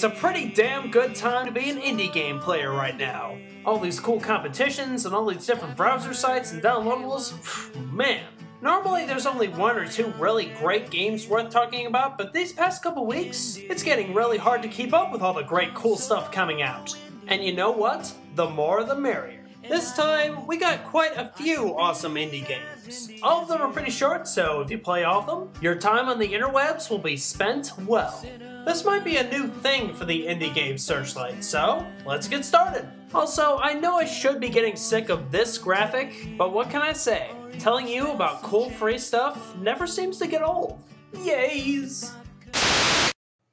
It's a pretty damn good time to be an indie game player right now. All these cool competitions and all these different browser sites and downloadables, man. Normally there's only one or two really great games worth talking about, but these past couple weeks, it's getting really hard to keep up with all the great cool stuff coming out. And you know what? The more the merrier. This time, we got quite a few awesome indie games. All of them are pretty short, so if you play all of them, your time on the interwebs will be spent well. This might be a new thing for the indie game Searchlight, so let's get started. Also, I know I should be getting sick of this graphic, but what can I say? Telling you about cool free stuff never seems to get old. Yays!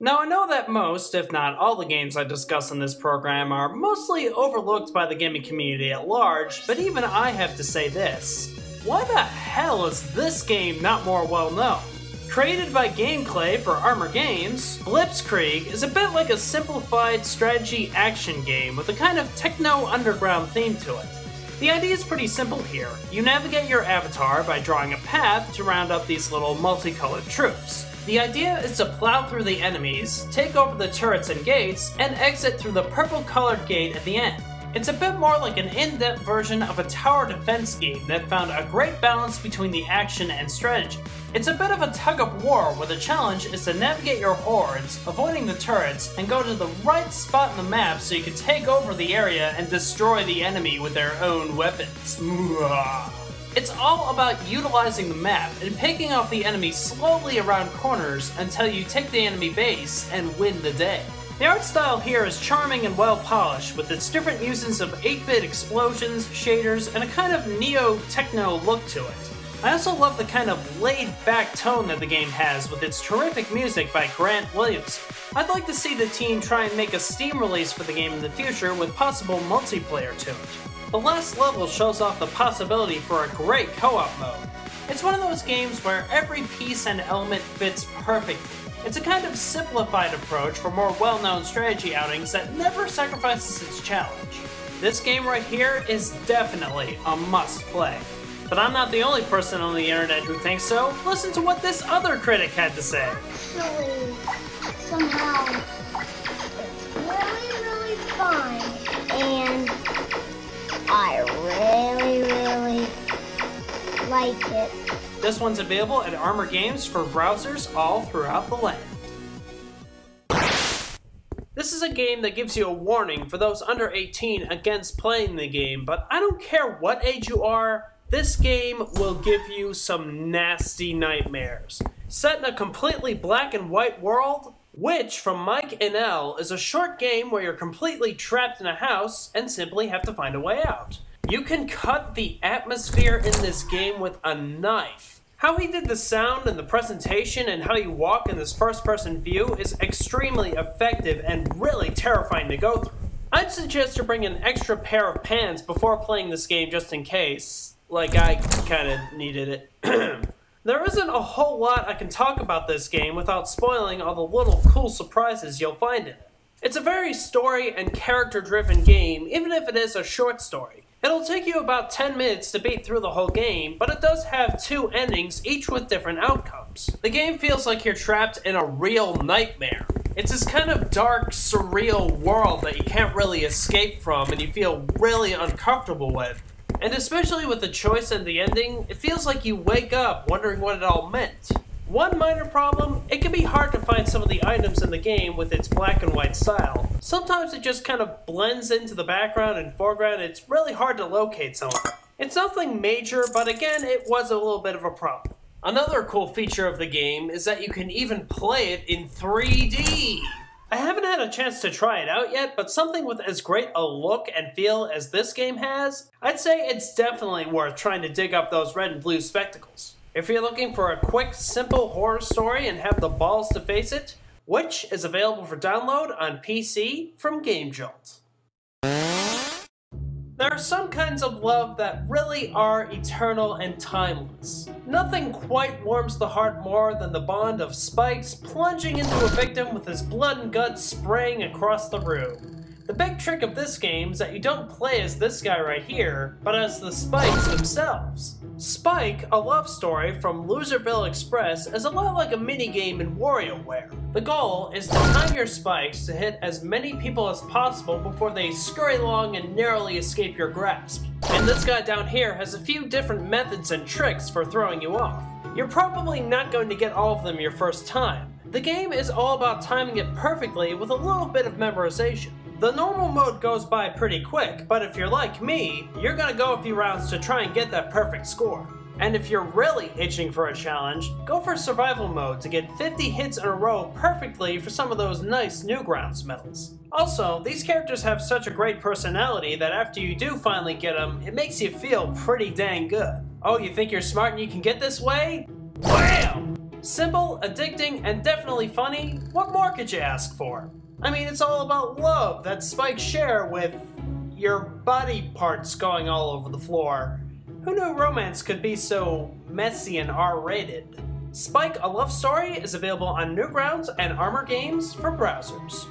Now I know that most, if not all the games I discuss in this program are mostly overlooked by the gaming community at large, but even I have to say this. Why the hell is this game not more well known? Created by Gameclay for Armor Games, Blitzkrieg is a bit like a simplified strategy action game with a kind of techno-underground theme to it. The idea is pretty simple here. You navigate your avatar by drawing a path to round up these little multicolored troops. The idea is to plow through the enemies, take over the turrets and gates, and exit through the purple-colored gate at the end. It's a bit more like an in-depth version of a tower defense game that found a great balance between the action and strategy. It's a bit of a tug-of-war where the challenge is to navigate your hordes, avoiding the turrets, and go to the right spot in the map so you can take over the area and destroy the enemy with their own weapons. It's all about utilizing the map and picking off the enemy slowly around corners until you take the enemy base and win the day. The art style here is charming and well polished, with its different uses of 8-bit explosions, shaders, and a kind of neo-techno look to it. I also love the kind of laid-back tone that the game has with its terrific music by Grant Williams. I'd like to see the team try and make a Steam release for the game in the future with possible multiplayer to it. The last level shows off the possibility for a great co-op mode. It's one of those games where every piece and element fits perfectly. It's a kind of simplified approach for more well-known strategy outings that never sacrifices its challenge. This game right here is definitely a must-play. But I'm not the only person on the internet who thinks so. Listen to what this other critic had to say. Actually, somehow, it's really fun, and I really like it. This one's available at Armor Games for browsers all throughout the land. This is a game that gives you a warning for those under 18 against playing the game, but I don't care what age you are, this game will give you some nasty nightmares. Set in a completely black and white world, which, from Mike and L, is a short game where you're completely trapped in a house and simply have to find a way out. You can cut the atmosphere in this game with a knife. How he did the sound and the presentation and how you walk in this first-person view is extremely effective and really terrifying to go through. I'd suggest you bring an extra pair of pants before playing this game just in case. Like, I kinda needed it. There isn't a whole lot I can talk about this game without spoiling all the little cool surprises you'll find in it. It's a very story and character-driven game, even if it is a short story. It'll take you about 10 minutes to beat through the whole game, but it does have 2 endings, each with different outcomes. The game feels like you're trapped in a real nightmare. It's this kind of dark, surreal world that you can't really escape from and you feel really uncomfortable with. And especially with the choice and the ending, it feels like you wake up wondering what it all meant. One minor problem, it can be hard to find some of the items in the game with its black and white style. Sometimes it just kind of blends into the background and foreground, and it's really hard to locate some of it. It's nothing major, but again, it was a little bit of a problem. Another cool feature of the game is that you can even play it in 3D! I haven't had a chance to try it out yet, but something with as great a look and feel as this game has, I'd say it's definitely worth trying to dig up those red and blue spectacles. If you're looking for a quick, simple horror story and have the balls to face it, Witch is available for download on PC from GameJolt. There are some kinds of love that really are eternal and timeless. Nothing quite warms the heart more than the bond of Spikes plunging into a victim with his blood and guts spraying across the room. The big trick of this game is that you don't play as this guy right here, but as the Spikes themselves. Spike, a love story from Loserville Express, is a lot like a minigame in WarioWare. The goal is to time your spikes to hit as many people as possible before they scurry along and narrowly escape your grasp. And this guy down here has a few different methods and tricks for throwing you off. You're probably not going to get all of them your first time. The game is all about timing it perfectly with a little bit of memorization. The normal mode goes by pretty quick, but if you're like me, you're gonna go a few rounds to try and get that perfect score. And if you're really itching for a challenge, go for survival mode to get 50 hits in a row perfectly for some of those nice Newgrounds medals. Also, these characters have such a great personality that after you do finally get them, it makes you feel pretty dang good. Oh, you think you're smart and you can get this way? Wham! Simple, addicting, and definitely funny, what more could you ask for? I mean, it's all about love that spikes share with your body parts going all over the floor. Who knew romance could be so messy and R-rated? Spike, a Love Story is available on Newgrounds and Armor Games for browsers.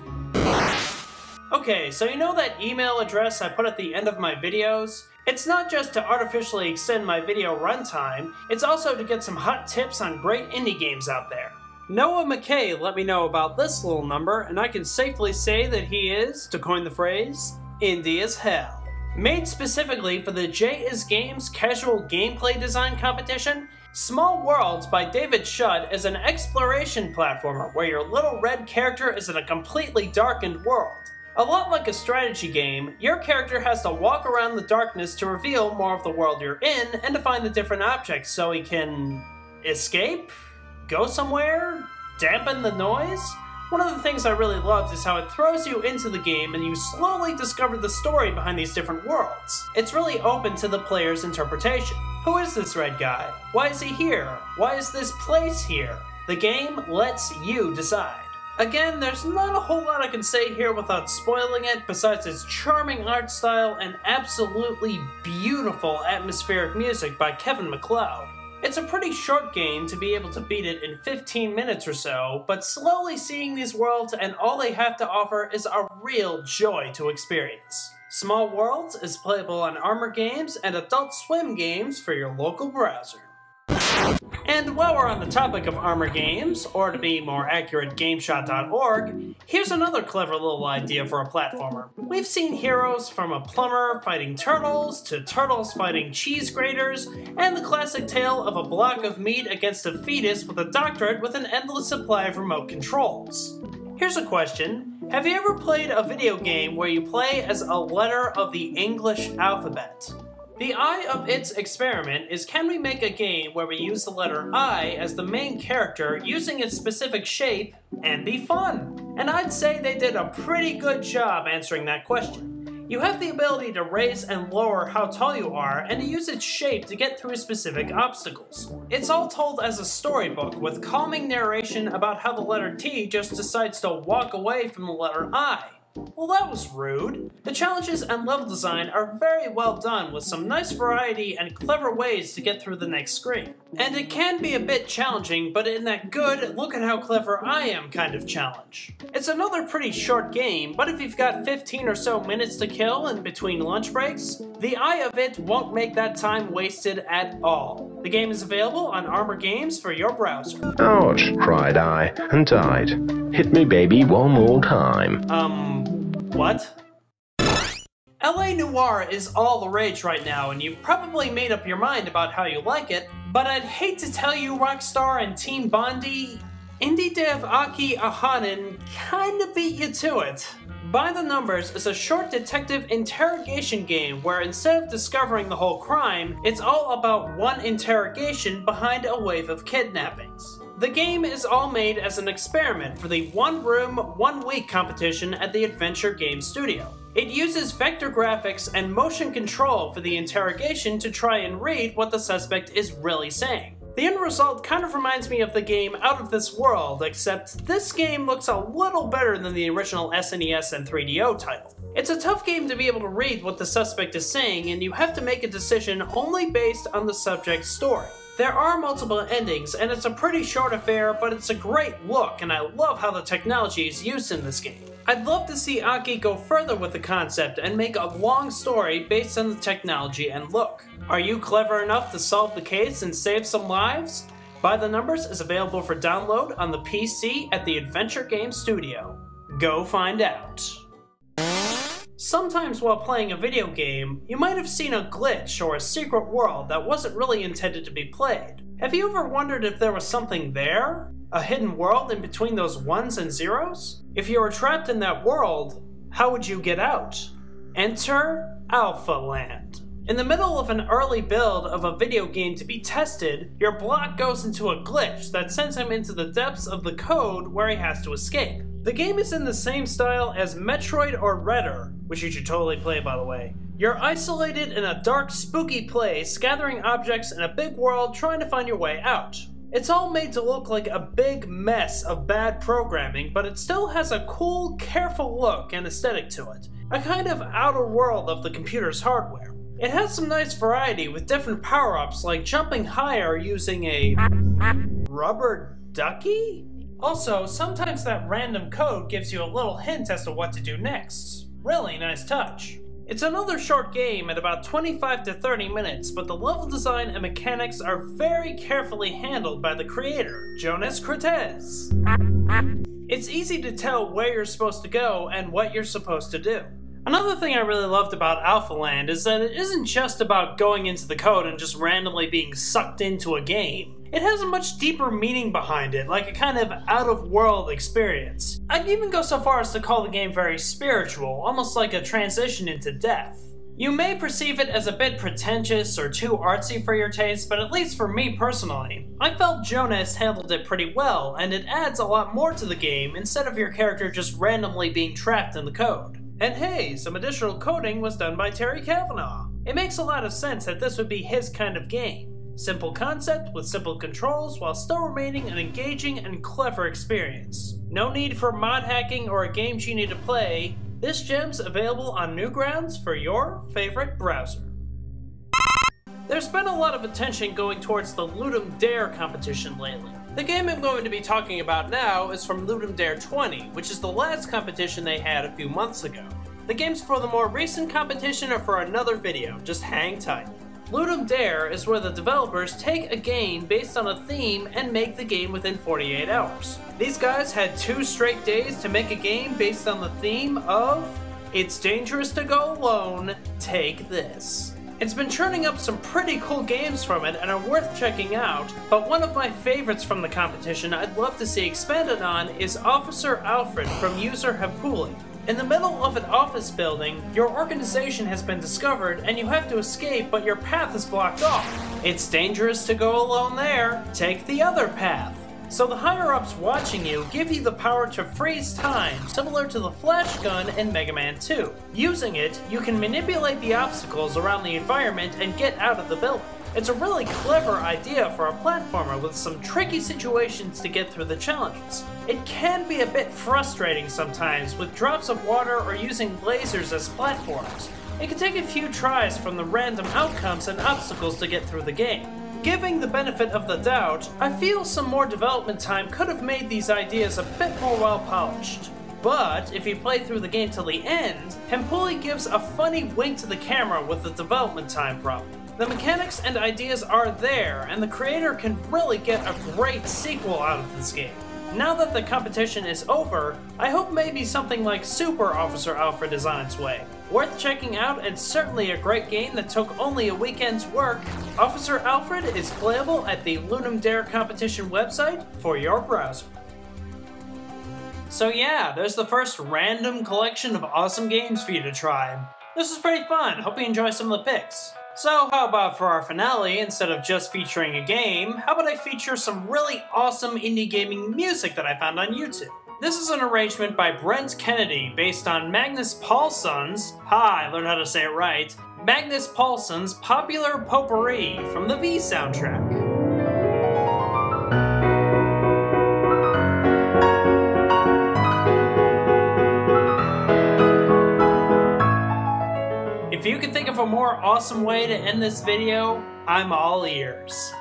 Okay, so you know that email address I put at the end of my videos? It's not just to artificially extend my video runtime, it's also to get some hot tips on great indie games out there. Noah McKay let me know about this little number, and I can safely say that he is, to coin the phrase, indie as hell. Made specifically for the J is Games Casual Gameplay Design Competition, Small Worlds by David Shudd is an exploration platformer where your little red character is in a completely darkened world. A lot like a strategy game, your character has to walk around the darkness to reveal more of the world you're in and to find the different objects so he can escape? Go somewhere? Dampen the noise? One of the things I really loved is how it throws you into the game and you slowly discover the story behind these different worlds. It's really open to the player's interpretation. Who is this red guy? Why is he here? Why is this place here? The game lets you decide. Again, there's not a whole lot I can say here without spoiling it besides its charming art style and absolutely beautiful atmospheric music by Kevin MacLeod. It's a pretty short game to be able to beat it in 15 minutes or so, but slowly seeing these worlds and all they have to offer is a real joy to experience. Small Worlds is playable on Armor Games and Adult Swim Games for your local browser. And while we're on the topic of Armor Games, or to be more accurate, GameShot.org, here's another clever little idea for a platformer. We've seen heroes from a plumber fighting turtles, to turtles fighting cheese graters, and the classic tale of a block of meat against a fetus with a doctorate with an endless supply of remote controls. Here's a question. Have you ever played a video game where you play as a letter of the English alphabet? The eye of its experiment is, can we make a game where we use the letter I as the main character using its specific shape and be fun? And I'd say they did a pretty good job answering that question. You have the ability to raise and lower how tall you are and to use its shape to get through specific obstacles. It's all told as a storybook with calming narration about how the letter T just decides to walk away from the letter I. Well, that was rude. The challenges and level design are very well done with some nice variety and clever ways to get through the next screen. And it can be a bit challenging, but in that good, look at how clever I am kind of challenge. It's another pretty short game, but if you've got 15 or so minutes to kill in between lunch breaks, the eye of it won't make that time wasted at all. The game is available on Armor Games for your browser. Ouch, cried I, and died. Hit me, baby, one more time. What? LA Noire is all the rage right now, and you've probably made up your mind about how you like it, but I'd hate to tell you Rockstar and Team Bondi, indie dev Aki Ahanen kinda beat you to it. By the Numbers is a short detective interrogation game where instead of discovering the whole crime, it's all about one interrogation behind a wave of kidnappings. The game is all made as an experiment for the One Room, 1 Week competition at the Adventure Game Studio. It uses vector graphics and motion control for the interrogation to try and read what the suspect is really saying. The end result kind of reminds me of the game Out of This World, except this game looks a little better than the original SNES and 3DO title. It's a tough game to be able to read what the suspect is saying, and you have to make a decision only based on the subject's story. There are multiple endings, and it's a pretty short affair, but it's a great look, and I love how the technology is used in this game. I'd love to see Aki go further with the concept and make a long story based on the technology and look. Are you clever enough to solve the case and save some lives? By the Numbers is available for download on the PC at the Adventure Game Studio. Go find out. Sometimes while playing a video game, you might have seen a glitch or a secret world that wasn't really intended to be played. Have you ever wondered if there was something there? A hidden world in between those ones and zeros? If you were trapped in that world, how would you get out? Enter Alpha Land. In the middle of an early build of a video game to be tested, your block goes into a glitch that sends him into the depths of the code where he has to escape. The game is in the same style as Metroid or Redder, which you should totally play by the way. You're isolated in a dark, spooky place, gathering objects in a big world trying to find your way out. It's all made to look like a big mess of bad programming, but it still has a cool, careful look and aesthetic to it. A kind of outer world of the computer's hardware. It has some nice variety with different power-ups like jumping higher using a rubber ducky? Also, sometimes that random code gives you a little hint as to what to do next. Really nice touch. It's another short game at about 25 to 30 minutes, but the level design and mechanics are very carefully handled by the creator, Jonas Cortez. It's easy to tell where you're supposed to go and what you're supposed to do. Another thing I really loved about Alpha Land is that it isn't just about going into the code and just randomly being sucked into a game. It has a much deeper meaning behind it, like a kind of out-of-world experience. I'd even go so far as to call the game very spiritual, almost like a transition into death. You may perceive it as a bit pretentious or too artsy for your taste, but at least for me personally, I felt Jonas handled it pretty well, and it adds a lot more to the game instead of your character just randomly being trapped in the code. And hey, some additional coding was done by Terry Kavanaugh. It makes a lot of sense that this would be his kind of game. Simple concept with simple controls while still remaining an engaging and clever experience. No need for mod hacking or a game genie to play. This gem's available on Newgrounds for your favorite browser. There's been a lot of attention going towards the Ludum Dare competition lately. The game I'm going to be talking about now is from Ludum Dare 20, which is the last competition they had a few months ago. The games for the more recent competition are for another video, just hang tight. Ludum Dare is where the developers take a game based on a theme and make the game within 48 hours. These guys had 2 straight days to make a game based on the theme of It's Dangerous to Go Alone, Take This. It's been churning up some pretty cool games from it and are worth checking out, but one of my favorites from the competition I'd love to see expanded on is Officer Alfred from user Hapuli. In the middle of an office building, your organization has been discovered and you have to escape, but your path is blocked off. It's dangerous to go alone there. Take the other path. So the higher-ups watching you give you the power to freeze time, similar to the flash gun in Mega Man 2. Using it, you can manipulate the obstacles around the environment and get out of the building. It's a really clever idea for a platformer with some tricky situations to get through the challenges. It can be a bit frustrating sometimes with drops of water or using lasers as platforms. It can take a few tries from the random outcomes and obstacles to get through the game. Giving the benefit of the doubt, I feel some more development time could have made these ideas a bit more well polished. But if you play through the game till the end, Hempuli gives a funny wink to the camera with the development time problem. The mechanics and ideas are there, and the creator can really get a great sequel out of this game. Now that the competition is over, I hope maybe something like Super Officer Alfred is on its way. Worth checking out and certainly a great game that took only a weekend's work. Officer Alfred is playable at the Ludum Dare competition website for your browser. So yeah, there's the first random collection of awesome games for you to try. This was pretty fun, hope you enjoy some of the picks. So how about for our finale, instead of just featuring a game, how about I feature some really awesome indie gaming music that I found on YouTube? This is an arrangement by Brent Kennedy based on Magnus Paulsson's, I learned how to say it right, Magnus Paulsson's Popular Potpourri from the V soundtrack. If you can think of a more awesome way to end this video, I'm all ears.